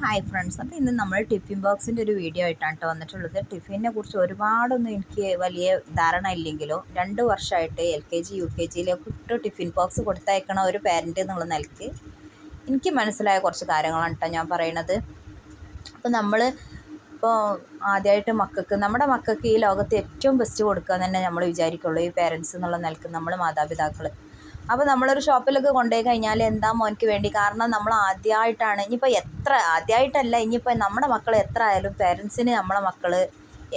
Hi friends, അപ്പോൾ ഇന്ന് നമ്മൾ ടിഫിൻ ബോക്സിൻ്റെ ഒരു വീഡിയോ ആയിട്ടാണ് കേട്ടോ വന്നിട്ടുള്ളത്. ടിഫിനെ കുറിച്ച് ഒരുപാടൊന്നും എനിക്ക് വലിയ ധാരണ ഇല്ലെങ്കിലും 2 വർഷമായിട്ട് LKG UKG ഇട്ട് ടിഫിൻ ബോക്സ് കൊടുത്തയക്കണ ഒരു പാരൻ്റ് എന്നുള്ള നിലയ്ക്ക് എനിക്ക് മനസ്സിലായ കുറച്ച് കാര്യങ്ങളാണ് കേട്ടോ ഞാൻ പറയണത്. അപ്പോൾ ഇപ്പോൾ ആദ്യമായിട്ട് നമ്മുടെ മക്കൾക്ക് ഈ ലോകത്ത് ഏറ്റവും ബെസ്റ്റ് കൊടുക്കുക എന്ന് തന്നെ നമ്മൾ വിചാരിക്കുള്ളൂ, ഈ പേരൻസ് എന്നുള്ള നിലയ്ക്ക് നമ്മൾ മാതാപിതാക്കൾ. അപ്പോൾ നമ്മളൊരു ഷോപ്പിലൊക്കെ കൊണ്ടുപോയി കഴിഞ്ഞാൽ എന്താ മോനിക്ക് വേണ്ടി, കാരണം നമ്മൾ ആദ്യമായിട്ടാണ്, ഇനിയിപ്പോൾ എത്ര ആദ്യമായിട്ടല്ല, ഇനിയിപ്പോൾ നമ്മുടെ മക്കൾ എത്ര ആയാലും പേരൻസിന് നമ്മളെ മക്കൾ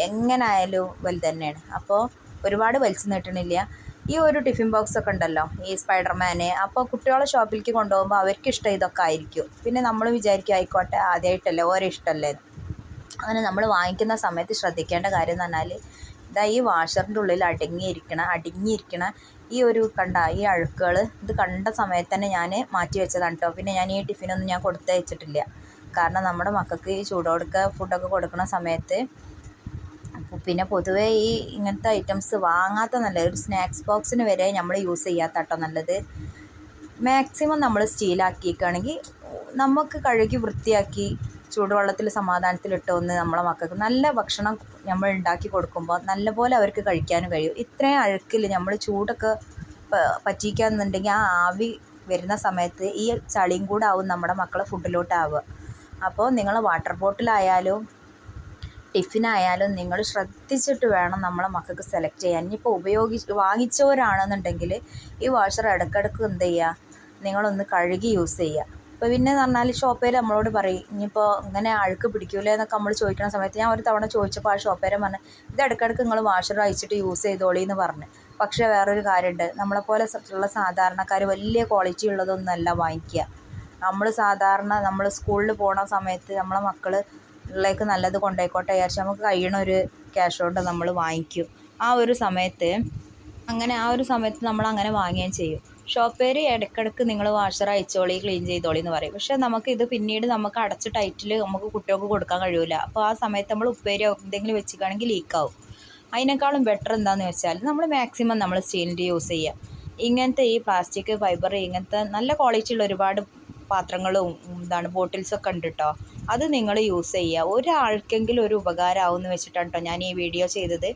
എങ്ങനെ ആയാലും വലുത് തന്നെയാണ്. അപ്പോൾ ഒരുപാട് വലിച്ചു നീട്ടണില്ല. ഈ ഒരു ടിഫിൻ ബോക്സൊക്കെ ഉണ്ടല്ലോ, ഈ സ്പൈഡർമാന്, അപ്പോൾ കുട്ടികളെ ഷോപ്പിലേക്ക് കൊണ്ടുപോകുമ്പോൾ അവർക്ക് ഇഷ്ടം ഇതൊക്കെ ആയിരിക്കും. പിന്നെ നമ്മൾ വിചാരിക്കും ആയിക്കോട്ടെ, ആദ്യമായിട്ടല്ലേ, ഓരോ ഇഷ്ടമല്ലേ. അങ്ങനെ നമ്മൾ വാങ്ങിക്കുന്ന സമയത്ത് ശ്രദ്ധിക്കേണ്ട കാര്യം എന്ന് പറഞ്ഞാൽ, ഈ വാഷറിൻ്റെ ഉള്ളിൽ അടങ്ങിയിരിക്കണ ഈ ഒരു ഈ അഴുക്കുകൾ ഇത് കണ്ട സമയത്ത് തന്നെ ഞാൻ മാറ്റി വെച്ചതാണ് കേട്ടോ. പിന്നെ ഞാൻ ഈ ടിഫിനൊന്നും ഞാൻ കൊടുത്തയച്ചിട്ടില്ല. കാരണം നമ്മുടെ മക്കൾക്ക് ഈ ഫുഡൊക്കെ കൊടുക്കുന്ന സമയത്ത് പിന്നെ പൊതുവേ ഈ ഇങ്ങനത്തെ ഐറ്റംസ് വാങ്ങാത്ത നല്ലത്. ഒരു സ്നാക്സ് ബോക്സിന് വരെ നമ്മൾ യൂസ് ചെയ്യാത്ത കേട്ടോ നല്ലത്. മാക്സിമം നമ്മൾ സ്റ്റീലാക്കിയിരിക്കുകയാണെങ്കിൽ നമുക്ക് കഴുകി വൃത്തിയാക്കി ചൂടുവെള്ളത്തിൽ സമാധാനത്തിലിട്ട് ഒന്ന് നമ്മളെ മക്കൾക്ക് നല്ല ഭക്ഷണം നമ്മൾ ഉണ്ടാക്കി കൊടുക്കുമ്പോൾ നല്ലപോലെ അവർക്ക് കഴിക്കാനും കഴിയും. ഇത്രയും അഴുക്കിൽ നമ്മൾ ചൂടൊക്കെ പറ്റിക്കാന്നുണ്ടെങ്കിൽ ആ ആവി വരുന്ന സമയത്ത് ഈ ചളിയും കൂടെ ആവും നമ്മുടെ മക്കളെ ഫുഡിലോട്ടാവുക. അപ്പോൾ നിങ്ങൾ വാട്ടർ ബോട്ടിലായാലും ടിഫിനായാലും നിങ്ങൾ ശ്രദ്ധിച്ചിട്ട് വേണം നമ്മളെ മക്കൾക്ക് സെലക്ട് ചെയ്യാൻ. ഇനിയിപ്പോൾ വാങ്ങിച്ചവരാണെന്നുണ്ടെങ്കിൽ ഈ വാഷർ ഇടയ്ക്കിടയ്ക്ക് എന്ത് ചെയ്യുക, നിങ്ങളൊന്ന് കഴുകി യൂസ് ചെയ്യുക. അപ്പോൾ പിന്നെ എന്ന് പറഞ്ഞാൽ ഷോപ്പേർ നമ്മളോട് പറയും, ഇനിയിപ്പോൾ ഇങ്ങനെ അഴുക്ക് പിടിക്കൂലേ എന്നൊക്കെ നമ്മൾ ചോദിക്കുന്ന സമയത്ത് ഞാൻ ഒരു തവണ ചോദിച്ചപ്പോൾ ആ ഷോപ്പേരെ പറഞ്ഞു, ഇത് ഇടയ്ക്കിടയ്ക്ക് നിങ്ങൾ വാഷർ അയച്ചിട്ട് യൂസ് ചെയ്തോളി എന്ന് പറഞ്ഞു. പക്ഷേ വേറൊരു കാര്യമുണ്ട്, നമ്മളെപ്പോലെ ഉള്ള സാധാരണക്കാർ വലിയ ക്വാളിറ്റി ഉള്ളതൊന്നുമല്ല വാങ്ങിക്കുക. നമ്മൾ സ്കൂളിൽ പോണ സമയത്ത് നമ്മളെ മക്കളിലേക്ക് നല്ലത് കൊണ്ടുപോയിക്കോട്ടെ വിചാരിച്ച് നമുക്ക് കഴിയണ ഒരു ക്യാഷ് കൊണ്ട് നമ്മൾ വാങ്ങിക്കും. ആ ഒരു സമയത്ത് നമ്മൾ അങ്ങനെ വാങ്ങുകയും ചെയ്യും. ഷോപ്പേർ ഇടയ്ക്കിടയ്ക്ക് നിങ്ങൾ വാഷർ അയച്ചോളി, ക്ലീൻ ചെയ്തോളി എന്ന് പറയും. പക്ഷേ നമുക്കിത് പിന്നീട് നമുക്ക് അടച്ച ടൈറ്റിൽ നമുക്ക് കുട്ടികൾക്ക് കൊടുക്കാൻ കഴിയില്ല. അപ്പോൾ ആ സമയത്ത് നമ്മൾ ഉപ്പേരിയോ എന്തെങ്കിലും വെച്ചിട്ടാണെങ്കിൽ ലീക്കാവും. അതിനേക്കാളും ബെറ്റർ എന്താണെന്ന് വെച്ചാൽ നമ്മൾ മാക്സിമം നമ്മൾ സ്റ്റീലിൻ്റെ യൂസ് ചെയ്യുക. ഇങ്ങനത്തെ ഈ പ്ലാസ്റ്റിക്, ഫൈബർ, ഇങ്ങനത്തെ നല്ല ക്വാളിറ്റിയുള്ള ഒരുപാട് പാത്രങ്ങളും ബോട്ടിൽസൊക്കെ ഉണ്ട് കേട്ടോ. അത് നിങ്ങൾ യൂസ് ചെയ്യുക. ഒരാൾക്കെങ്കിലും ഒരു ഉപകാരമാവും എന്ന് വെച്ചിട്ടാണ് കേട്ടോ ഞാൻ ഈ വീഡിയോ ചെയ്തത്.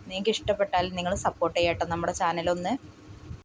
നിങ്ങൾക്ക് ഇഷ്ടപ്പെട്ടാൽ നിങ്ങൾ സപ്പോർട്ട് ചെയ്യാം കേട്ടോ. നമ്മുടെ ചാനലൊന്ന്